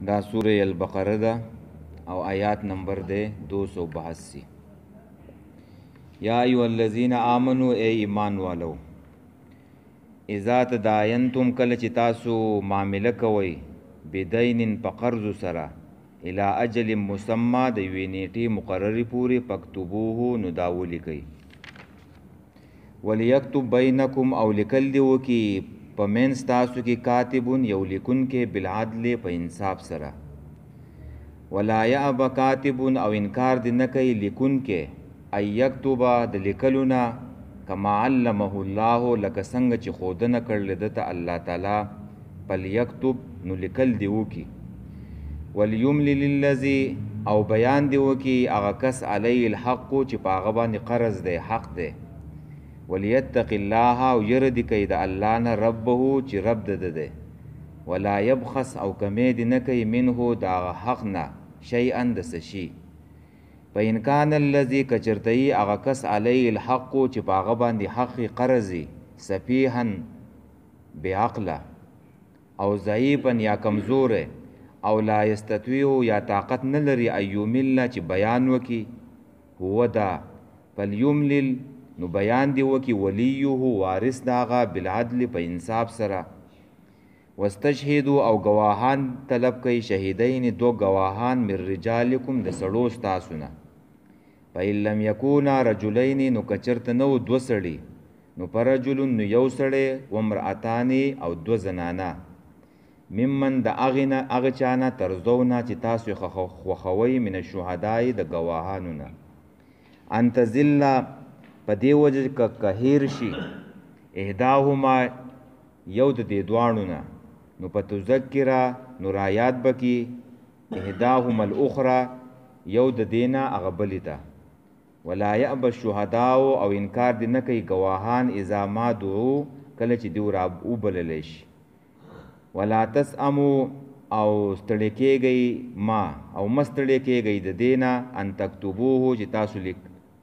دا سورہ البقرہ دا او آیات نمبر دے 282. یا ایو الذین آمنو اے ایمان والو اذا تداینتم کل چې تاسو معامله کوئ بدین په قرض سره الی اجل مسمى د یوې نیټې مقررې پورې فاکتبوه نو دا ولیکئ ولیکتب بینکم او لیکل دی وکي په منځ تاسو کې کاتبون یو لیکونکی بالعدل په انصاف سره ولا یأب کاتبون او انکار دی نه کوي لیکونکی ای یکتب د لیکلو نه کما علمه الله لکه څنګه چې ښودنه کړل ده ته الله تعالی فلیکتب نو لیکل دی وکي ولیملل الذی او بیان دی وکي هغه کس علی الحق چې په هغه باندې قرض دی حق دی ولیتق الله او يرد کوي د الله نه ربه چې رب ده ده ولا يبخس او کمی دی نه کوي منه دا حق نه شیئا د سشي فإن كان الذي کچرتئی هغه کس علی الحق چې په هغه باندې حق قرضي سفیها بعقله او ضعیفا یا کمزور او لا یستطيع یا طاقت نه لري ایومل چې بیان وکي هو دا فلیملل نو بیان دی وکي ولیه وارث داغه بالعدل په انصاف سره واستشهدوا او گواهان طلب کوي شهیدین دو گواهان من رجالکم د سړو تاسو نه فإن لم یکونا رجلین نو کچرت نو دو سړي نو فرجل نو یو سړی وامرأتان او دو زنانا ممن د اغه چانه ترزونا چې تاسو خوخوي من الشهداء د گواهانو نه انت ذل په دې وجه که هیر شي احداهما یو د دې دواړو نه نو په تذکره نو رایات بکی احداهما الاخرى یو د دینا هغه بلې ته ولا یأب الشهداء او انکار دی نه کوي گواهان اذا ما دعو کله چې دی را وبللی شي ولا تسأموا او ستړی کېږئ ما او مستړی کېږئ د دینا ان تکتبوه چې تاسو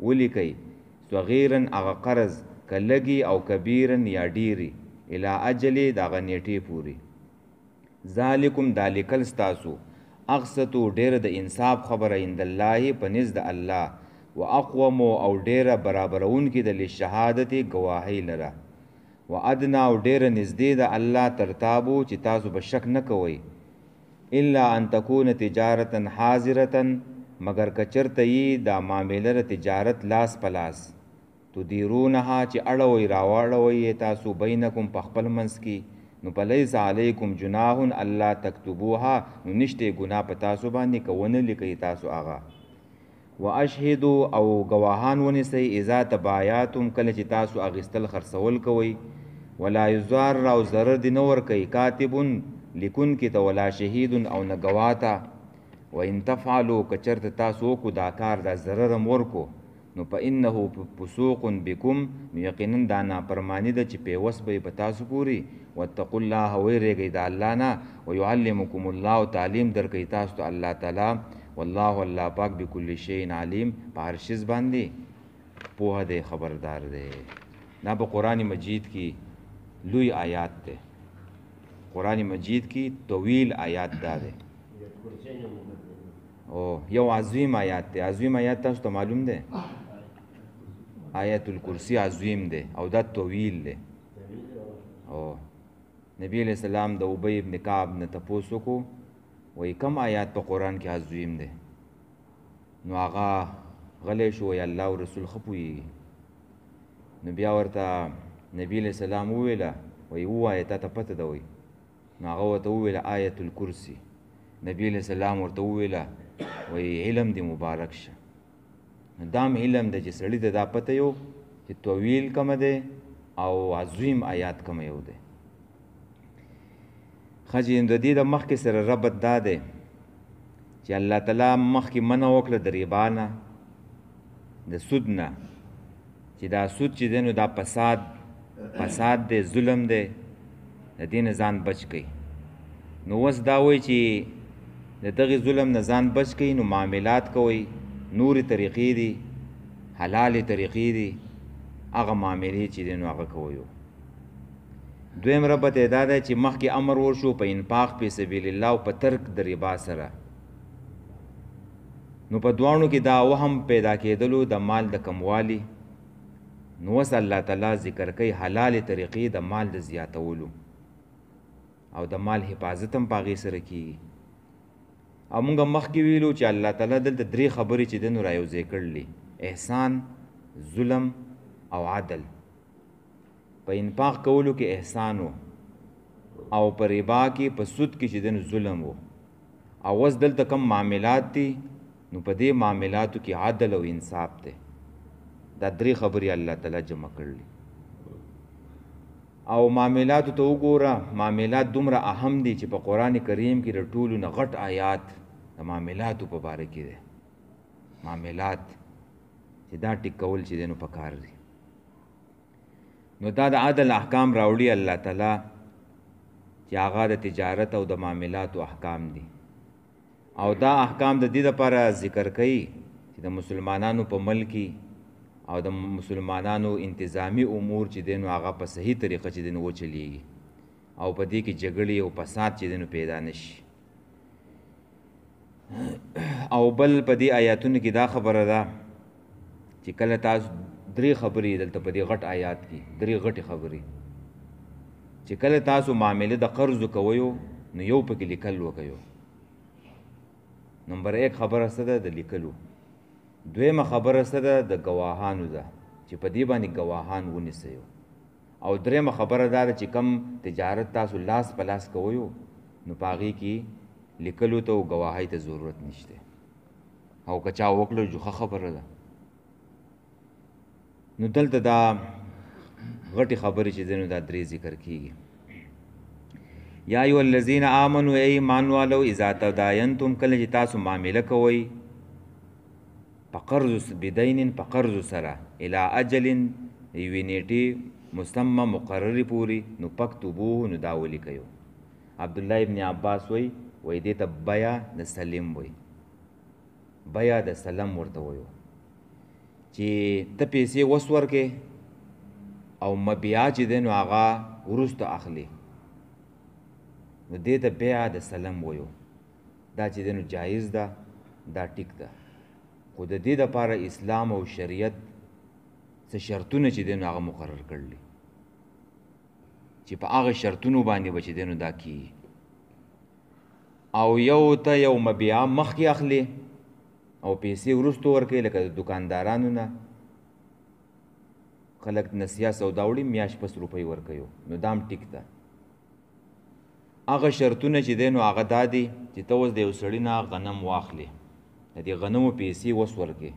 ولیکئ صغیرا هغه قرض کلګي او کبیرا یا ډیری الی اجل دغه نیټې پوری ذالکم دالکل ستاسو اقسطو ډیر د انصاف خبره عند الله پنځ د الله واقوم او ډیر برابرون کې د شهادت گواهی لره وادنا او ډیر نږدې د الله ترتابو چې تاسو به شک نه کوئ الا ان تكون تجارتا حاضرتا مگر کچرته یی دا معاملې تجارت لاس پلاس تدیرونها چې اړوي راواړوي تاسو بینکم په خپل منځ کې نو پلیس علیکم جناح الله تکتبوها نو نشته ګناه په تاسو باندې کوونه لیکي تاسو آغا واشهدوا او گواهان ونیسئ اذا تبایاتم کله چې تاسو اغستل خرڅول کوئ ولا یضار او ضرر دی نور کوي کاتبون لیکون کې ته ولا شهید او نه گواتا وان تفعلوا کچرت تاسو کو دا کار دا ضرر مور کو نو فإنه فسوق بكم یقینا دا نافرمانی ده چې په وس به تاسو پوری واتقوا الله ويرګی دا الله نه ويعلمكم الله تعلیم درکې تاسو ته الله تعالی والله الله پاک بكل شيء علیم په هر شی باندې په دې خبردار دی دا په قران مجید کې لوی آیات ده قران مجید کې طویل آیات ده او یو عظیم آیات ده عظیم آیات تاسو ته معلوم ده آیت الکرسی عظیم ده او دا طویل ده او نبی علیہ السلام د ابی ابن کعب نه تپوسو کو وای کم آیات په قران کې عظیم ده نو هغه غلې شو یا الله او رسول خپوي نبی ورته نبی علیہ السلام ویلا وای وای ته پته ده وای نو هغه ته ویلا آیت الکرسی نبی علیہ السلام ورته ویلا وای علم دی مبارک شه دام علم د چې سړی ته دا پته یو چې طویل کم ده او عظیم آیات کم یو ده خجین د دې د مخکې سره ربط دا ده چې الله تعالی مخکې منع وکړه د ربا نه د سود نه چې دا سود چې دی نو دا فساد دی ظلم دی د دې نه ځان بچ کړي نو اوس دا وایي چې د دغې ظلم نه ځان بچ کړي نو معاملات کوئ نورې طریقې دي حلالې طریقې دي هغه معاملې چې دی نو هغه کوئ دویم ربط یې دا دی چې مخکې امر وشو په انفاق فی سبیل الله او په ترک د ربا سره، نو په دواړو کې دا وهم پیدا کېدلو د مال د کموالي، نو اوس الله تعالی ذکر کوي حلالې طریقې د مال د زیاتولو او د مال حفاظت هم په هغې سره کېږي. او مونږ مخکې ویلو چې الله تعالی دلته درې خبرې چې دی نو رایوځای کړلې: احسان، ظلم او عدل. په انفاق کولو کې احسان و، او په ربا کې په سود کې چې دی نو ظلم و. او اوس دلته کم معاملات دي نو په دې معاملاتو کې عدل او انصاف دی. دا درې خبرې الله تعالی جمع کړلې. او معاملاتو ته وګوره، معاملات دومره اهم دي چې په قرآن کریم کې د ټولو نه غټ آیات د معاملاتو په باره کې دی. معاملات چې دا ټیک کول چې دی نو پکار دي. نو دا د عدل احکام راوړي الله تعالی چې هغه د تجارت او د معاملاتو احکام دي. او دا احکام د دې لپاره ذکر کوي چې د مسلمانانو په ملک او د مسلمانانو انتظامی امور چې دی نو هغه په صحیح طریقه چې دی نو وچلیږي، او په دې کې جګړې او فساد چې دی نو پیدا نشي. او بل په دې آیاتونو کې دا خبره ده چې کله تاسو درې خبرې دلته په دې غټ آیات کې درې غټې خبرې چې کله تاسو معامله د قرض کوئ نو یو پکې لیکل وکئ. نمبر 1 خبره څه ده؟ د لیکلو. دویمه خبره څه ده؟ د گواهانو ده چې په دې باندې گواهان ونیسئ. او دریمه خبره دا ده چې کم تجارت تاسو لاس په لاس کوئ نو په هغې کې لیکلو ته او گواهۍ ته ضرورت نشته. او که چا وکړو جوخه خبره ده. نو دلته دا غټې خبرې چې دی نو دا درې ذکر کېږي. یا ایها الذین آمنوا ای ایمان والو اذا تداینتم، کله چې تاسو معامله کوئ په قرض بدین، په قرض سره، الی اجل یوې نیټې مسمى مقررې پورې، نو پکتبوه، نو دا ولیکئ. عبدالله ابن عباس وایي دې ته بیع د سلم وایي. بیع د سلم ورته وایو چې ته پیسې وس ورکې او مبیع چې دی نو هغه وروسته اخلي، نو دې ته بیع د سلم وایو. دا چې دی نو جایز ده، دا ټیک ده. خو د دې دپاره اسلام او شریعت څه شرطونه چې دی نو هغه مقرر کړلي چې په هغه شرطونو باندې به چې دی نو دا کیږي. او یو ته یو مبیع مخکې اخلي او پیسې وروسته ورکوي، لکه د دکاندارانو نه خلک نسیه سودا وړي میاشت پس روپۍ ورکوي، نو دا هم ټیک ده. هغه شرطونه چې دی نو هغه دا دي چې ته اوس د یو سړي نه غنم واخلې، د دې غنمو پیسې اوس ورکې،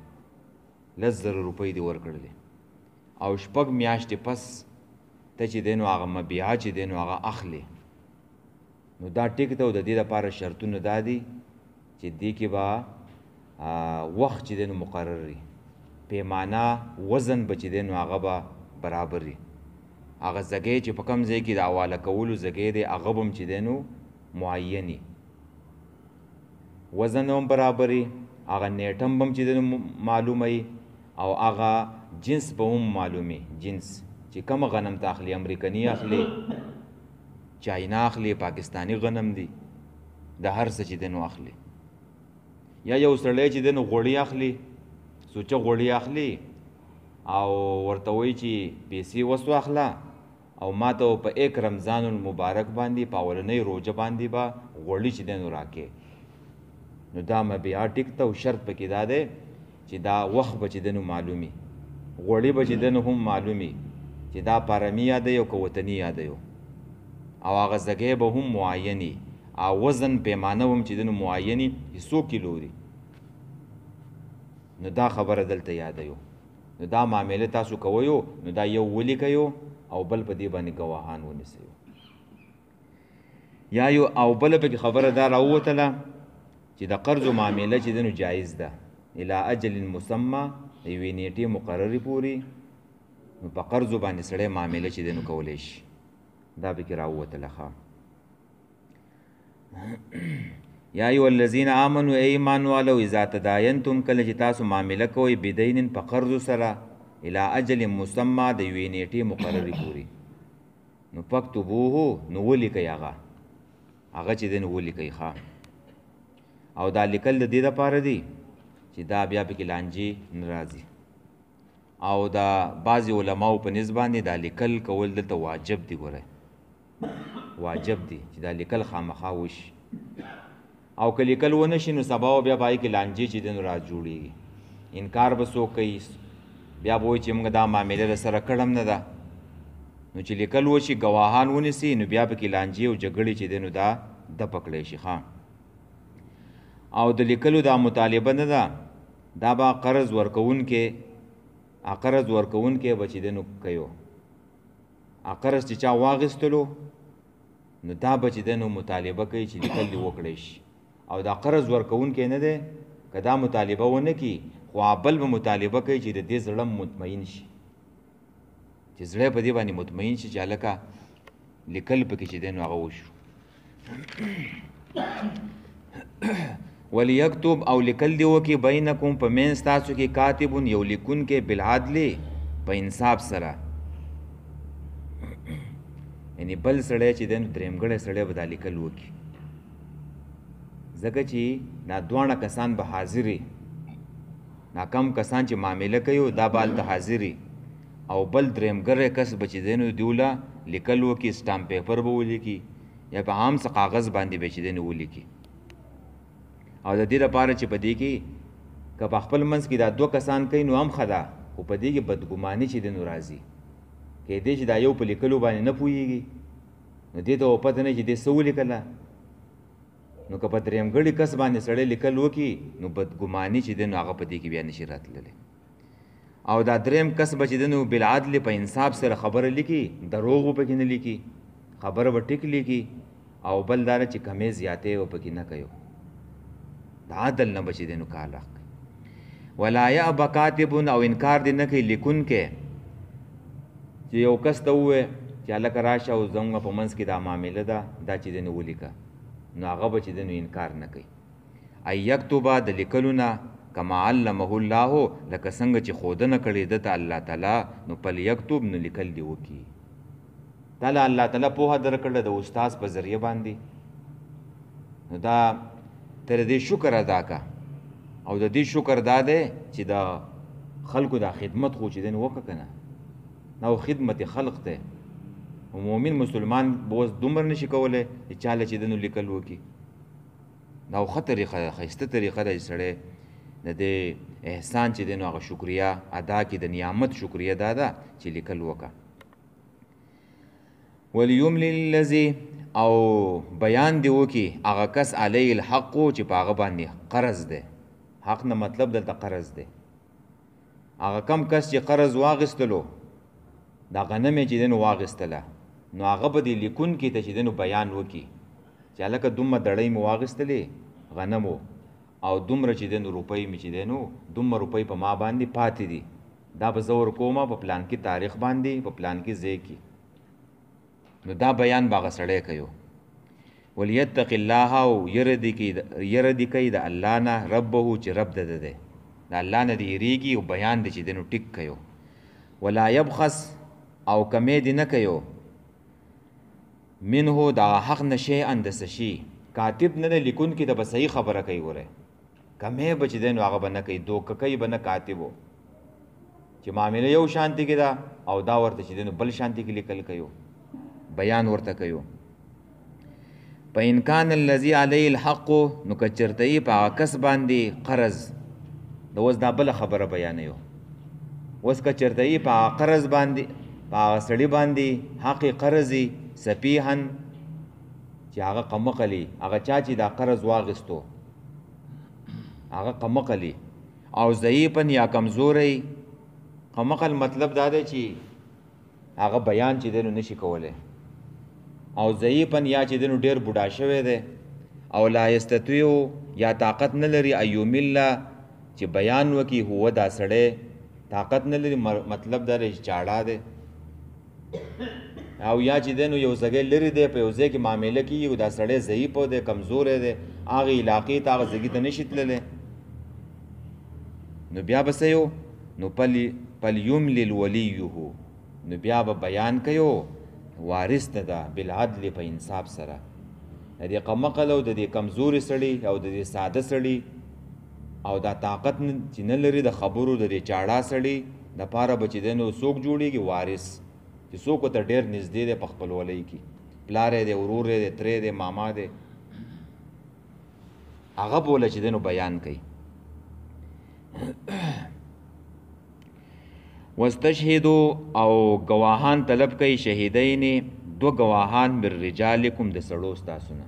10,000 روپۍ دې ورکړلې، او 6 میاشتې پس ته چې دی نو هغه مبیعه چې دی نو هغه اخلې، نو دا ټیک ده. او د دې لپاره شرطونه دا دي چې دې کې به وخت چې دی نو مقرر وي، پیمانه وزن به چې دی نو هغه به برابر وي. هغه ځګی چې په کوم ځای کې د حواله کولو ځګی دی هغه به هم چې دی نو معین وي، وزن هم برابر وي، هغه نیټه هم چې دی نو معلومه وي، او هغه جنس به هم معلومي. جنس چې کومه غنم ته اخلي، امریکني اخلي، چاینا اخلي، پاکستانی غنم دی، د هر څه چې دی نو اخلي. یا یو سړی چې دی نو غوړي اخلي، سوچه غوړي اخلي، او ورته وایي چې پیسې وس واخله او ما ته په 1 رمضان المبارک باندې په اولنۍ روژه باندې به غوړي چې دی نو راکې، نو دا مبیعه ټیک ته. او شرط پکې دا دی چې دا وخت به چې دی نو معلومي، غوړي به چې دی نو هم معلومي چې دا پارمي یاده یو که وطني یاده یو، او هغه ځګی به هم معیني، او وزن پیمانه هم چې دی نو معیني چې 100 کیلو دي. نو دا خبره دلته یاده یو. نو دا معامله تاسو کوئ نو دا یو ولیکئ او بل په دې باندې ګواهان ونیسئ. یا یو او بل پکې خبره دا راووتله چې د قرض معامله چې دی نو جایز ده، الی اجل مسمى، د یوې نیټې مقررې پورې، نو په قرضو باندې سړی معامله چې دی نو کولی شي. دا پکې راووتله. ښه، یا ایها الذین آمنوا ای ایمان والو اذا تداینتم، کله چې تاسو معامله کوئ بدین په قرض سره، الی اجل مسمى، د یوې نیټې مقررې پورې، نو فاکتبوه نو ولیکئ هغه چې دی نو ولیکئ ښه. او دا لیکل د دې دپاره دی چې دا بیا پکې لانجې نه راځي. او دا بعضې علماو په نسبت باندې دا لیکل کول دلته واجب دی. ګورئ واجب دی چې دا لیکل خامخا وشي. او که لیکل ونه شي نو سبا بیا به هغې کې لانجې چې دی نو را جوړېږي. انکار به څوک کوي، بیا به وایي چې موږ دا معامله در سره کړم نه ده. نو چې لیکل وشي ګواهان ونیسي نو بیا پکې لانجې او جګړې چې دی نو دا دپه کړی شي ښه. او د لیکلو دا مطالبه نه ده، دا به قرض ورکوونکې به چې دی نو کوي. قرض چې چا واخیستلو نو دا به چې دی نو مطالبه کوي چې لیکل دې وکړی شي. او دا قرض ورکوونکی نه دی، که دا مطالبه ونه کړي خو بل به مطالبه کوي چې د دې زړه مطمئن شي، چې زړه په دې باندې مطمئن شي چې هلکه لیکل پکې چې دی نو هغه وشو. ولیکتب او لیکل دی وکړي بینکم په منځ تاسو کې کاتبون یو لیکونکی بالعدل په انصاف سره. یعنی بل سړی چې دی نو درېمګړی سړی به دا لیکل وکړي، ځکه چې دا دواړه کسان به حاضري، دا کم کسان چې معامله کوي دا به هلته حاضري. او بل درېمګری کس به چې دی نو دیوله لیکل وکړي، سټامپ پیپر به ولیکي یا په عام څه کاغذ باندې به چې دی نو ولیکي. او د دې لپاره چې په دې کې که په خپل منځ کې دا دوه کسان کوي نو هم ښه ده، خو په دې کې بدګماني چې دی نو راځي. کیدای شي دا یو په لیکلو باندې نه پوهېږي نو دې ته پته نه چې دې څه ولیکله. نو که په درېمګړي کس باندې سړی لیکل وکړي نو بدګماني چې دی نو هغه په دې کې بیا نشي راتللی. او دا درېم کس به چې دی نو بالعدل په انصاف سره خبره لیکي، دروغ به پکې نه لیکي، خبره به ټیک لیکي. او بل دا چې کمې زیاتې به پکې نه کوي، د عدل نه به چې دی نو کار اخلي. ولا یأب کاتب او انکار دی نه کوي لیکونکی چې یو کس ته ووایې چې هلکه راشه او زموږ په منځ کې دا معامله ده دا چې دی نو ولیکه، نو هغه به چې دی نو انکار نه کوي. ای یکتبه د لیکلو نه کما علمه الله، لکه څنګه چې ښودنه کړې ده ته الله تعالی، نو فلیکتب نو لیکل دې وکړي. دا له الله تعالی پوهه درکړله د استاز په ذریعه باندې، نو دا تر دې شکر ادا کا. او د دې شکر دا دی چې د خلکو دا خدمت خو چې دی نو وکړه که نه، نو خدمت خلق دی. مومن مسلمان به اوس دومره نشي کولی چې چاله چې دی نو لیکل وکړي. دا ښه طریقه ده، ښایسته طریقه ده چې سړی د دې احسان چې دی نو هغه شکریه ادا کړي، د نعمت شکریه دا ده چې لیکل وکړه. ولیملل الذي او بیان دی وکړي هغه کس علیه الحق چې په هغه باندې قرض دی. حق نه مطلب دلته قرض دی. هغه کم کس چې قرض واغستلو، دا غنم یې چې دی نو واغستله، نو هغه به دې لیکونکي ته چې دی نو بیان وکړي چې هلکه دومره دړۍ مې واغېستلې غنمو او دومره چې دی نو روپۍ مې چې دی نو دومره روپۍ په ما باندې پاتې دي، دا به زه ورکومه په پلان کې تاریخ باندې په پلان کې ځای کې. نو دا بیان به هغه سړی کوي. ولیتق الله او یره دې کوي د الله نه ربه چې رب د ده دی، د الله نه دې یېرېږي او بیان دی چې دی نو ټیک کوي. ولا یبخس او کمې دې نه کوي منه دا حق نه شیئا د څه شي. کاتب نه دی لیکونکي ته به صحیح خبره کوي. ګورئ کمې به چې دی نو هغه به نه کوي، دوکه کوي به نه کاتبو چې معامله یو شانتي کې ده او دا ورته چې دی نو بل شانتي کې لیکل کوي، بیان ورته کوي. فإن كان الذي عليه الحق نو که چېرته یې په هغه کس باندې قرض، د اوس دا بله خبره بیانوي. اوس که چېرته یې په هغه قرض باندې په هغه سړي باندې حق قرض یي سفیحن چې هغه قمقلي، هغه چا چې دا قرض واغستو هغه قمقلي، او ضعیفن یا کمزوری. قمقل مطلب دا دی چې هغه بیان چې دی نو نشي کولی، او ضعیفن یا چې دی نو ډېر بوډا شوی دی، او لا یستطیع یا طاقت نه لري ایومله چې بیان وکړي. هو دا سړی طاقت نه لري، مطلب دا دی چې چاړه دی، او یا چې دی نو یو ځای لرې دی په یو ځای کې معامله کېږي او دا سړی ضعیف دی کمزوری دی، هغې علاقې ته هغه ځګي ته نشي تللی، نو بیا به څه یو نو فلیملل ولیه، نو بیا به بیان کوي وارث نه ده بالعدل په انصاف سره. د دې قمقل او د دې کمزوري سړي او د دې ساده سړي او دا طاقت چې نه لري د خبرو د دې چاړه سړي دپاره به چې دی نو څوک جوړېږي؟ وارث، چې څوک ورته ډېر نږدې دی په خپلولۍ کې، پلار دی، ورور دی، ترې دی، ماما دی، هغه بوله چې دی نو بیان کوي. واستشهدو او گواهان طلب کوي شهیدین، دو گواهان من رجالکم د سړو ستاسو نه،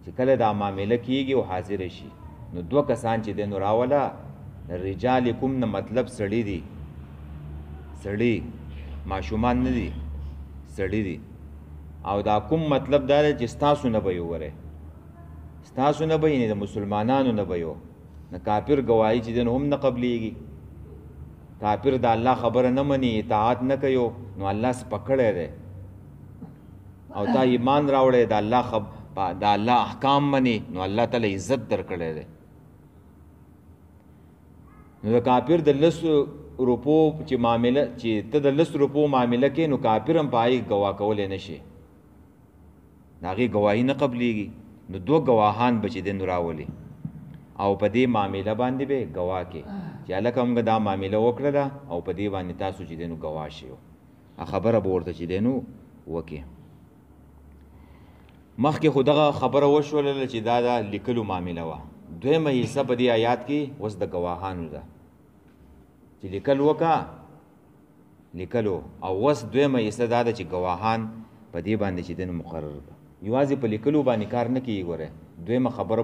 چې کله دا معامله کیږي او حاضر شي نو دو کسان چې دی نو راوله. رجالکم نه مطلب سړي دي، سړي، ماشومان نه دي، سړي دي. او دا کوم مطلب دا دی چې ستاسو نه به یې وره، ستاسو نه به یې، د مسلمانانو نه به یو. نه کافر ګواهي چې دی نو هم نه قبلیږي. کافر د الله خبره نه مني، اطاعت نه کوي، نو الله سپکړی دی. او تا ایمان راوړی، د الله احکام مني، نو الله تعالی عزت درکړی دی. نو د کافر د 10 روپو چې معامله، چې ته د 10 روپو معامله کې، نو کافر هم په هغې ګواه کولی نه شي، د هغې ګواهي نه قبلیږي. نو 2 ګواهان به چې دی نو راولي او په دې معامله باندې به ګواه کې چې هلکه موږ دا معامله وکړله او په دې باندې تاسو چې دی نو ګواه شئ. خبره به ورته چې دی نو وکړي. مخکې خو دغه خبره وشولله چې دا د لیکلو معامله وه. دویمه حصه په دې آیات کې اوس د ګواهانو ده چې لیکل وکړه، لیکلو. او اوس دویمه حصه دا ده چې ګواهان په دې باندې چې دی نو مقرر کړه. یوازې په لیکلو باندې کار نه کېږي. ګوره دویمه خبره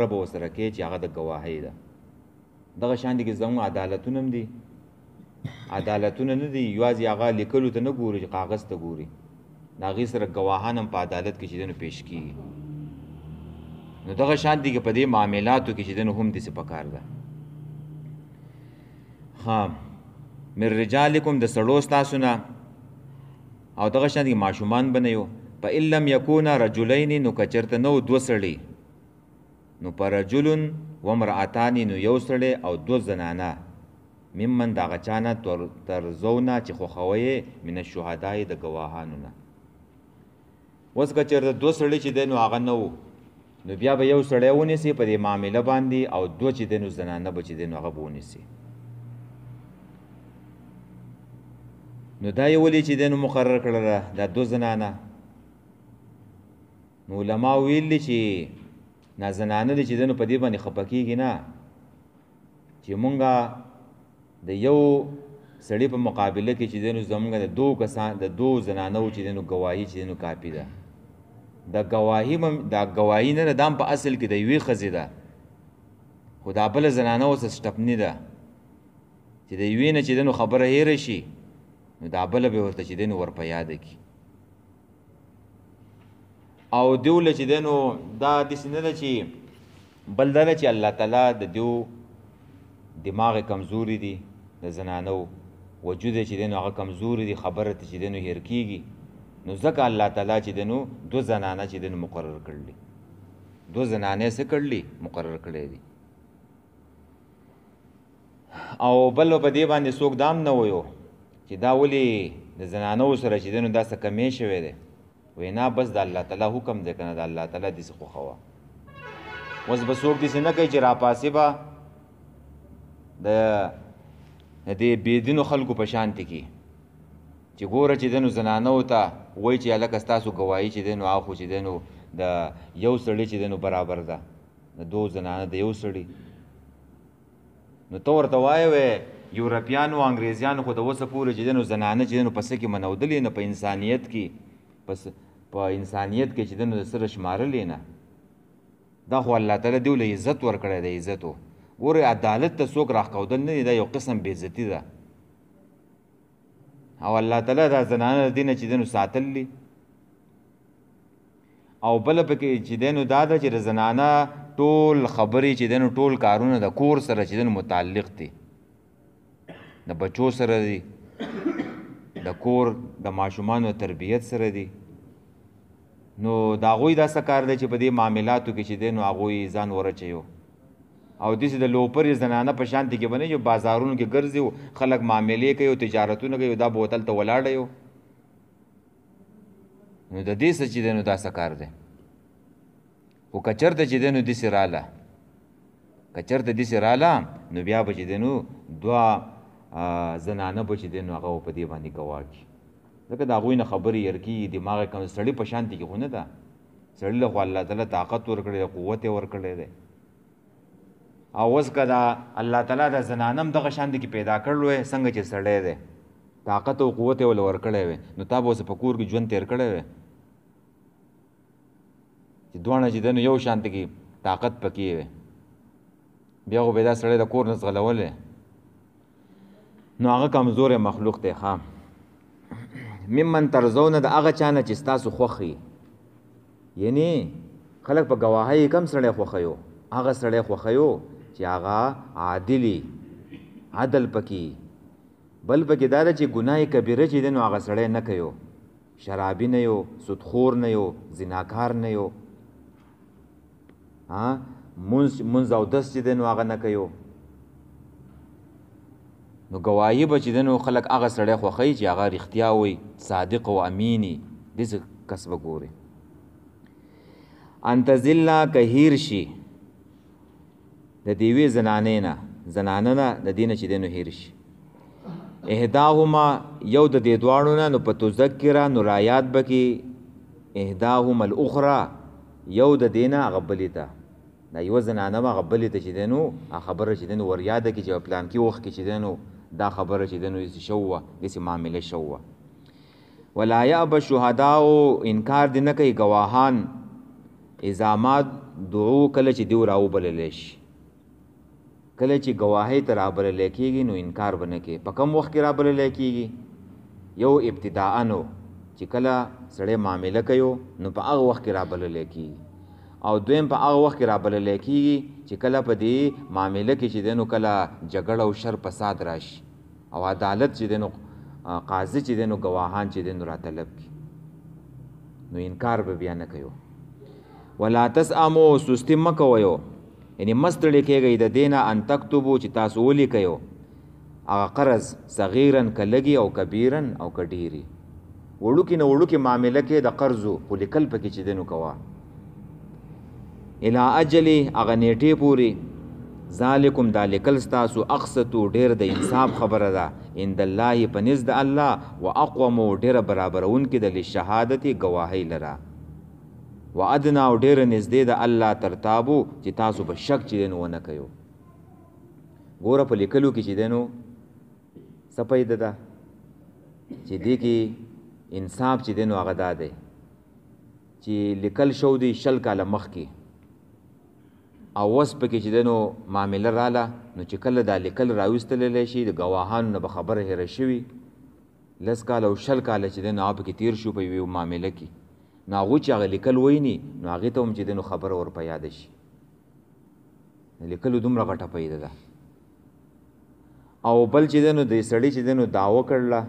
به ورسره کوي چې هغه د ګواهۍ ده. دغه شان دي کې زموږ عدالتونه هم دي، عدالتونه نه دي یوازې هغه لیکلو ته نه ګوري، چې کاغذ ته ګوري. د هغې سره ګواهان هم په عدالت کې چې دی نو پیش کېږي. نو دغه شان دي کې په دې معاملاتو کې چې دی نو هم داسې پکار ده. ها من رجالکم د سړو ستاسو نه، او دغه شان دي ماشومان به نه یو. فإن لم یکونا رجلین، نو که چېرته نه و 2 سړي، نو په رجلن و امرأتان، نو 1 سړی او 2 زنانه. ممن د هغه چا نه ترضونه چې خوښوئ من الشهداء د ګواهانو نه. اوس که چېرته 2 سړي چې دی نو هغه نه و، نو بیا به 1 سړی ونیسي په دې معامله باندې، او 2 چې دی نو زنانه به چې دی نو هغه به ونیسي. نو دا یې ولې چې دی نو مقرر کړله دا 2 زنانه؟ نو علما ویلي چې نا زنانه دي چې دی نو په دې باندې خفه کېږي نه، چې مونږه د 1 سړي په مقابله کې چې دی نو زمونږ د 2 زنانو چې دی نو ګواهي چې دی نو کافي ده. دا ګواهي نه ده، دا په اصل کې د 1 ښځې ده، خو دا بله زنانه اوس سټپني ده چې د 1 نه چې دی نو خبره هېره شي، نو دا بله به ورته چې دی نو ور په یاده کړي. او دیوله چې دی نو دا داسې نه ده چې بل دا ده چې الله تعالی د دیو دماغ کمزوري دي، د زنانو وجود چې دی نو هغه کمزوري دي، خبره ته چې دی نو هېر کېږي. نو ځکه الله تعالی چې دی نو 2 زنانه چې دی نو مقرر کړلي، 2 زنانې څه کړلي؟ مقرر کړی دي. او بل په دې باندې څوک دام نه ویو چې دا ولې د زنانو سره چې دی نو دا څه کمی شوی دی. وی نه، بس د الله تعالی حکم دی که نه، د الله تعالی داسې خوښوه. اوس به څوک داسې نه کوي چې راپاسې به د دې بېدینو خلکو په شانتې کې چې ګوره چې دی نو زنانو ته وایي چې هلکه ستاسو ګواهي چې دی نو هغه خو چې دی نو د 1 سړي چې دی نو برابر ده، د 2 زنانه د 1 سړي. نو ته ورته وایې یورپیانو انګریزیانو خو د اوسه پورې چې دی نو زنانه چې دی نو په څه کې منودلې نه، په انسانیت کې، په انسانیت کې چې دی نو د سره شمارلې نه. دا خو الله تعالی دیو له عزت ورکړی دی. عزتو ګورې عدالت ته څوک راښکودل نه دی، دا یو قسم بېعزتي ده. او الله تعالی دا زنانه د دې نه چې دی نو ساتلي. او بله پکې چې دی نو دا ده چې د زنانه ټول خبرې چې دی نو ټول کارونه د کور سره چې دی نو متعلق دي، د بچو سره دي، د کور د ماشومانو تربیت سره دي. نو د هغوی دا څه کار دی چې په دې معاملاتو کې چې دی نو هغوی ځان ورچوي. او داسې د لوپرې زنانه په شانتې کې به نه یو بازارونو کې ګرځي او خلک معاملې کوي او تجارتونه کوي دا به هوټل ته ولاړی یو نو د دې څه چې دی نو دا څه کار دی خو که چېرته چې دی نو داسې راله که چېرته داسې راله نو بیا به چې دی نو دوه زنانه به چې دی نو هغه په دې باندې ګواه کړي ځکه د هغوی نه خبرې ير کېږي دماغ یې کم سړي په شانتې کې خو نه ده سړي له خو الله تعالی طاقت ورکړی دی قوت یې ورکړی دی او اوس که دا الله تعالی د زنانه هم دغه شانتې کې پیدا کړی وی څنګه چې سړی دی طاقت او قوت یې ورله ورکړی وی نو تا به اوس په کور کې ژوند تېر کړی وی چې دواړه چې دی نو یو شانتې کې طاقت پکې وی بیا خو به دا سړی د کور نه ځغلولی نو هغه کمزوری مخلوق دی ښه ممن ترضونه د هغه چا نه چې ستاسو خوښ یعنی خلک په ګواهۍ کم سړی خوښوي هغه سړی خوښوي چې هغه عادلي عدل پکې بل پکې دا ده چې ګناه کبیره چې دی نو هغه سړی نه کوي شرابي نه یو سودخور نه یو زناکار نه یو منځ او دس چې دی نو هغه نه کوي نو ګواهي به چې دی نو خلک هغه سړی خوښوي چې هغه رښتیا وي صادق او امیني داسې کس به ګوري ان تزله که هیر شي د دیوې زنانې نه زنانه نه د دې نه چې دی نو هیر شي احداهما یو د دې دواړو نه نو په تذکره نو رایات به کې احداهما الاخرى یو د دې نه هغه بلې ته دا یوه زنانه به هغه بلې ته چې دی نو خبره چې دی نو ور یاده کړي چې په پلانکي وخت کې چې دی نو دا خبره چې دی نو داسې شو وه داسې معامله شو وه ولا یأبه شهداء انکار دې نه کوي ګواهان اذا ما دعو کله چې دیو راوبللی شي کله چې ګواهۍ ته رابللی کېږي نو انکار به نه کوي په کوم وخت کې رابللی کېږي یو ابتداء نو چې کله سړی معامله کوي نو په هغه وخت کې رابللی کېږي او دویم په هغه وخت کې رابللی کېږي چې کله په دې معامله کې چې دی نو کله جګړه او شر فساد راشي او عدالت چې دی نو قاضي چې دی نو ګواهان چې دی نو راطلب کړي نو انکار به بیا نه کوي ولا تسأموا سستی مه کوئ یعنې مه ستړي کېږئ د دې نه ان تکتبو چې تاسو ولیکئ هغه قرض صغیرا که لږي او کبیرا او که ډېري وړوکې نه وړوکې معامله کې د قرضو خو لیکل پکې چې دی نو کوه الی اجلې هغه نیټې پورې ذالکم دا لیکل ستاسو اقسطو ډېر د انصاف خبره ده عند الله په نزد د الله و اقومو ډېره برابرونکې ده لشهادتې ګواهۍ لره و ادنا او ډېره نږدې د الله ترتابو چې تاسو به شک چې دی نو ونه کوئ ګوره په لیکلو کې چې دی نو څه پیدا ده چې دې کې انصاف چې دی نو هغه دا دی چې لیکل شو دی 20 کاله مخکې او اوس پکې چې دی نو معامله راله نو چې کله دا لیکل راویستلی شي د ګواهانو نه به خبره هیره شوي 10 کاله او 20 کاله چې دی نو هغه پکې تېر شو په یوې معامله کې نو هغوی چې هغه لیکل ویني نو هغې ته هم چې دی نو خبره ور په یاده شي لیکلو دومره غټه پیده ده او بل چې دی نو د سړي چې دی نو دعوه کړله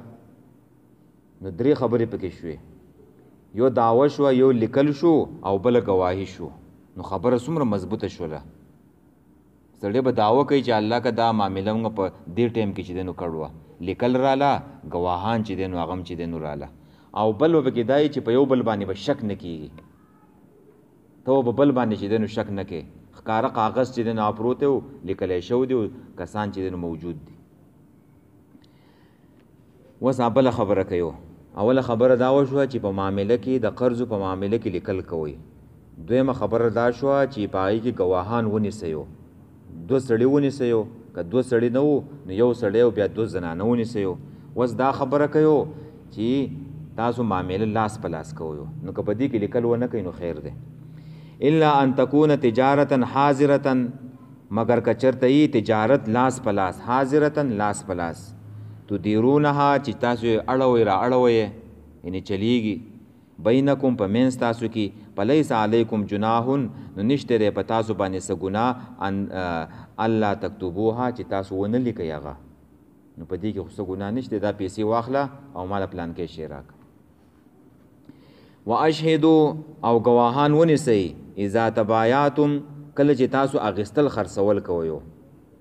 نو 3 خبرې پکې شوې یو دعوه شوه یو لیکل شو او بله ګواهي شو نو خبره څومره مضبوطه شوله سړی به دعوه کوي چې الله که دا معامله موږ په دې ټایم کې چې دی نو کړوه لیکل راله ګواهان چې دی نو هغه هم چې دی نو راله او بل به پکې دا چې په یو بل باندې به شک نه کېږي ته به بل باندې چې دی نو شک نه کوې ښکاره کاغذ چې دی نو پروت دی لیکلی شوی دی کسان چې دی نو موجود دي اوس بله خبره کوي اوله خبره دا وشوه چې په معامله کې د قرضو په معامله کې لیکل کوئ دویمه خبره دا شوه چې په هغې کې ګواهان ونیسئ 2 سړي ونیسئ که 2 سړي نه وو نو یو سړی او بیا 2 زنانه ونیسئ اوس دا خبره کوي چې تاسو معامله لاس په لاس کوئ نو که په دې کې لیکل ونه کوئ نو خیر دی الا ان تکونه تجارتا حاضرتا مگر که چېرته یي تجارت لاس په لاس حاضرتا لاس په لاس تدیرونها چې تاسو یې اړوئ را اړوئ یعنې چلیږي بینکم په منځ تاسو کې فلیس علیکم جناح نو نشته دی په تاسو باندې څه ګناه الله تکتبوها چې تاسو ونه لیکئ هغه نو په دې کې خو څه ګناه نشته دا پیسې واخله او ماله پلان کې شی راکړه و اشهدو او ګواهان ونیسئ اذا تبایاتم کله چې تاسو اغستل خرڅول کوئ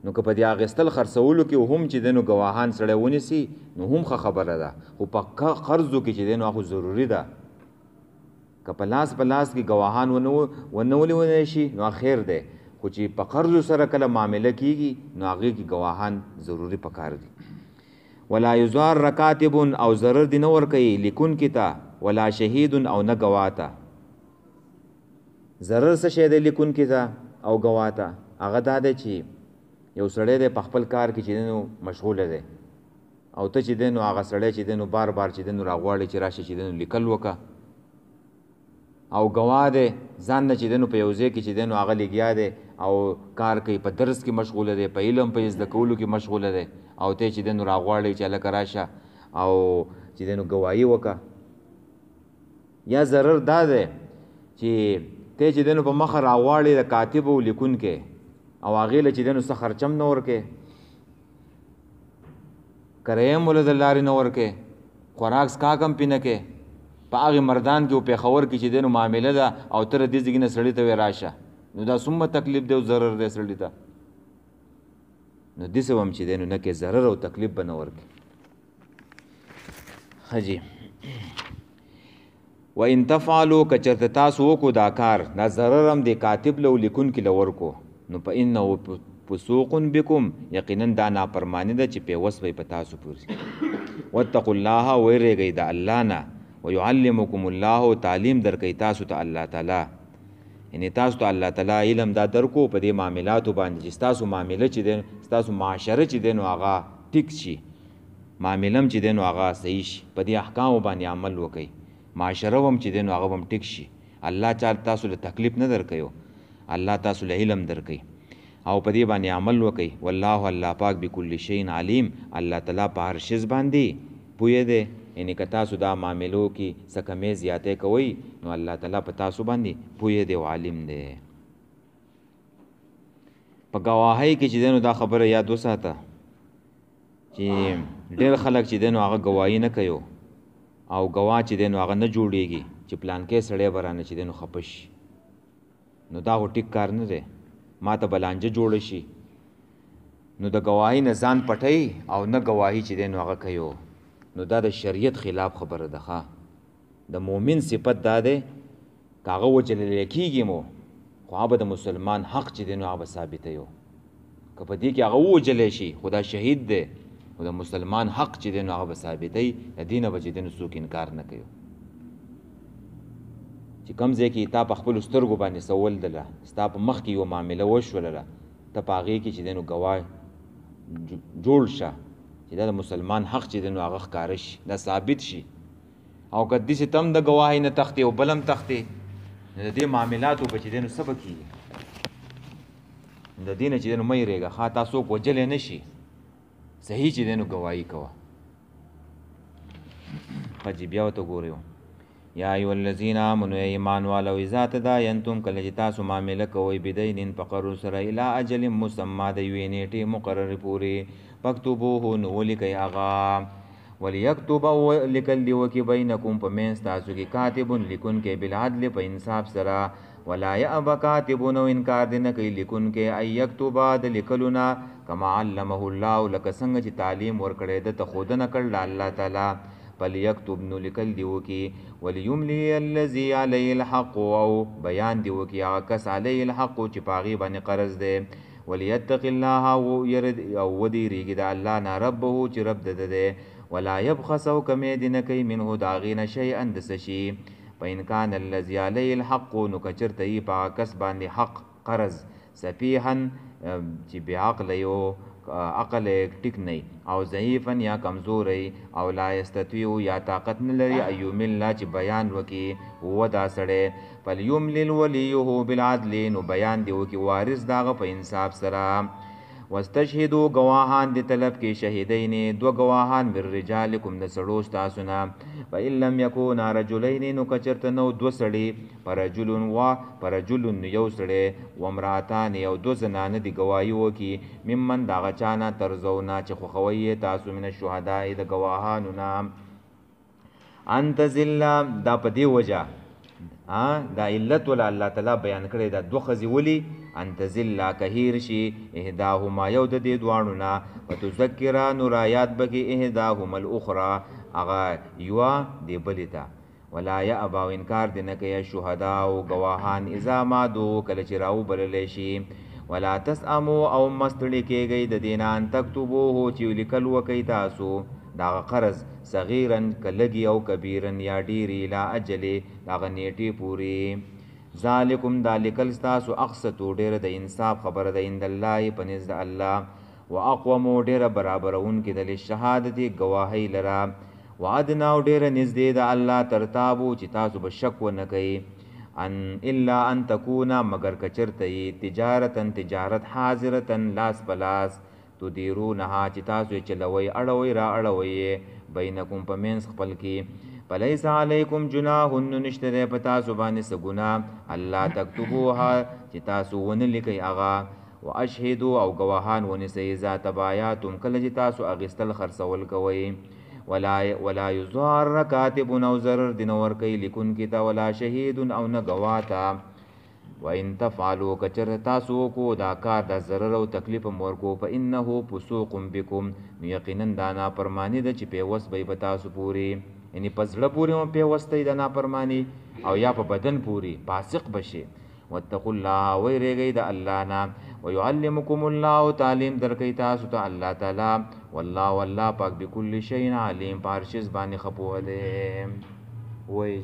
نو که په دې اغستل خرڅولو کې هم چې دنو گواهان سره ونیسي نو هم خبره ده خو په قرضو کې چې دنو خو ضروری ده که په لاس کې گواهان ونولې شي نو خیر ده خو چې په قرضو سره کله معامله کیږي نو هغه کې گواهان ضروری پکار دي ولا یزار رکاتب او ضرر دی نور کوي لیکون کتا ولا شهید او نه گواتا ضرر څه شه دی لیکون کتا او گواتا هغه دا دی چې یو سړی دی په خپل کار کې چې دنو مشغوله دی او ته چې دنو هغه سړی چې دنو بار چې دنو راغواړي چې راشه چې دنو لیکل وکا او گواه دی ځان نه چې دنو په یو ځای کې چې دنو هغه لګیا دی او کار کوي په درس کې مشغوله دی په علم په زده کولو کې مشغوله دی او ته چې دنو راغواړي چې هلکه راشه او چې دنو ګواهي وکا یا ضرر دا دی چې ته چې دنو په مخه راغواړي د کاتب او لیکونکی او هغې له چې دنو څه خرچم نه ورکې کریم ولې د لارې نه ورکې خوراک څښاک هم پې نه کې په هغې مردان کې او پېښور کې چې دنو معامله ده او ته د دې ځای نه سړي ته وې راشه نو دا څومره تکلیف دی او ضرر دی سړي ته نو داسې هم چې دنو نه کې ضرر او تکلیف به نه ورکې ښه جي و ان تفعلوا که چېرته تاسو وکړو دا کار دا ضرر هم دی کاتب له لیکونکي له ورکو نو فإنه فسوق بكم یقینا دا نافرمانی ده چې پیوس وي په تاسو پورې واتقوا الله ويرګي د الله نه ويعلمكم الله تعلیم درکې تاسو ته الله تعالی یعنی تاسو ته الله تعالی علم دا درکو په دې معاملاتو باندې چې تاسو معامله چې دین تاسو معاشره چې دین هغه ټیک شي معاملم چې دین هغه صحیح شي په دې احکام باندې عمل وکړي معاشره هم چې دین هغه هم ټیک شي الله تعالی تاسو له تکلیف نه درکيو الله تاسو له علم درکې او په دې باندې عمل وکړي والله الله پاک بكل شيء علیم الله تعالی په هر شی باندې پوهه دی یعنی که تاسو دا معاملو کې څه کمې زیاتې کوئ نو الله تعالی په تاسو باندې پوهه دی او عالم دی په گواهۍ کې چې دنو دا خبره یاد وساته چې ډېر خلک چې دنو هغه گواهی نه کوي او گواه چې دنو هغه نه جوړیږي چې پلان کې سړی برانه چې دنو خپش نو دا هو ټیک کار نه دی ما ته بلانجه جوړ شي نو د گواهی نه ځان پټي او نه گواهی چې دین هغه کوي نو دا د شریعت خلاف خبره ده د مؤمن صفت دا ده کاغه وجل لیکيږي مو خو هغه د مسلمان حق چې دین هغه ثابت یو کله دې کې هغه وجل شي خدا شهید ده او د مسلمان حق چې دین هغه ثابت دی د دینه بچ دین څوک انکار نه کوي چې کوم ځای کې تا په خپل سترګو باندې سوال دله ستا په مخ کې یو معامله وشوله ته په هغې کې چې دی نو ګواه جوړ شه چې دا د مسلمان حق چې دی نو هغه ښکاره شي دا ثابت شي او که داسې ته هم د ګواهۍ نه تښتې او بل هم تښتې نو د دې معاملاتو به چې دی نو څه به کېږي د دې نه چې دی نو مه یېرېږه ښه تا څوک وجلی نه شي صحیح چې دی نو ګواهي کوه ښه جي بیا ورته ګورئ یا ایو الذین آمنوا ایمان والو اذا تداینتم کله چې تاسو معامله کوئ بدین په قرض سره الی اجل مسمی د یوې نیټې مقررې پورې فاکتبوه نو ولیکئ هغه ولیکتب لیکل دې وکړي بینکم په منځ تاسو کې کاتب لیکونکی بالعدل په انصاف سره ولا یأبه کاتب نو انکار دې نه کوي لیکونکی ان یکتب د لیکلو نه کما علمه الله لکه څنګه چې تعلیم ورکړی ده ته ښودنه کړله الله تعالی فلیکتب نو لیکل دی وکي ولیملی الذی علیه الحق او بیان دی وکي هغه کس علیه الحق چې پاغي باندې قرض دی ولیتق الله او يرد او ودیریږي د الله نه ربه چې رب ده ده ولا يبخس او کمې دی نه کوي منه داغینه شیئا د سشي فإن كان الذي عليه الحق نو کچرته یې په کس باندې حق قرض سفیحا چې بعقل یو عقل ټیک نه او ضعیفا یا کمزوری او لا یستطيع یا طاقت نه لري ایومل چې بیان وکي هو دا سړی فلیملل ولیه بالعدل نو بیان دی وکي وارث داغه په انصاف سره واستشهدوا گواهان دی طلب کې شهیدین دو گواهان بر رجالکم د سړو تاسو نه فإن لم يكونا رجلین نو کچرته نو دو سړي فرجل یو سړی وامراتان یو دو زنانه دی گواهی وکي ممن داغه چانه ترزونا چې خوخوي تاسو من الشهداء د گواهانو نام انت ذل دا په دی وجه دا علت ولا الله تعالی بیان کړی دا دوه ښځې ولي ان تزل که هیر شي احداهما یو د دې دواړو نه وتذکره نو رایات به کې احداهما الاخرى هغه یوه دې بلې ته ولا یأبا او انکار دې نه کوي شهدا او ګواهان اذا ما دو کله چې راوبللی شي ولا تسأموا او مستړي کېږئ د دې نه ان تکتبوه چې لیکل وکئ تاسو دغه قرض صغیرا که لږي او کبیرن یا ډېرې لا اجلې دغه نیټې پورې ذالکم دا لیکل ستاسو اقسطو ډېره د انصاف خبره ده عند الله په نزد الله واقومو ډېره برابرونکې ده للشهادتې ګواهۍ لره وادنا او ډېره نږدې ده الله ترتابو چې تاسو به شک ونه کوئ الا ان تکونا مگر که چرته یې تجارت حاضرتا لاس په لاس تدیرونها چې تاسو یې چلوئ اړوئ را اړوئ بینکم په منځ خپل کې فلیس علیکم جناح نو نشته دی په تاسو باندې څه ګناه الله تکتبوها چې تاسو ونه لیکئ هغه واشهدوا او ګواهان ونیسئ اذا تبایاتم کله چې تاسو اخیستل خرڅول کوئ ولا یضار کاتب او ضرر دین ورکئ لیکونکي ته ولا شهید او نه ګواه ته وان تفعلوا کچر تاسو کو دا کار د ضرر او تکلیف مور کو فانه فسوق بكم یقینا دا نافرمانی ده چې پیوست به تاسو پوری یعنی پزړه پوری او پیوستې د نافرمانی او یا په بدن پوری فاسق بشي واتقوا الله ويرګي د الله نه ويعلمكم الله تعلیم درکې تاسو ته الله تعالی والله پاک بكل شيء علیم پارشز باندې خپوه ده وای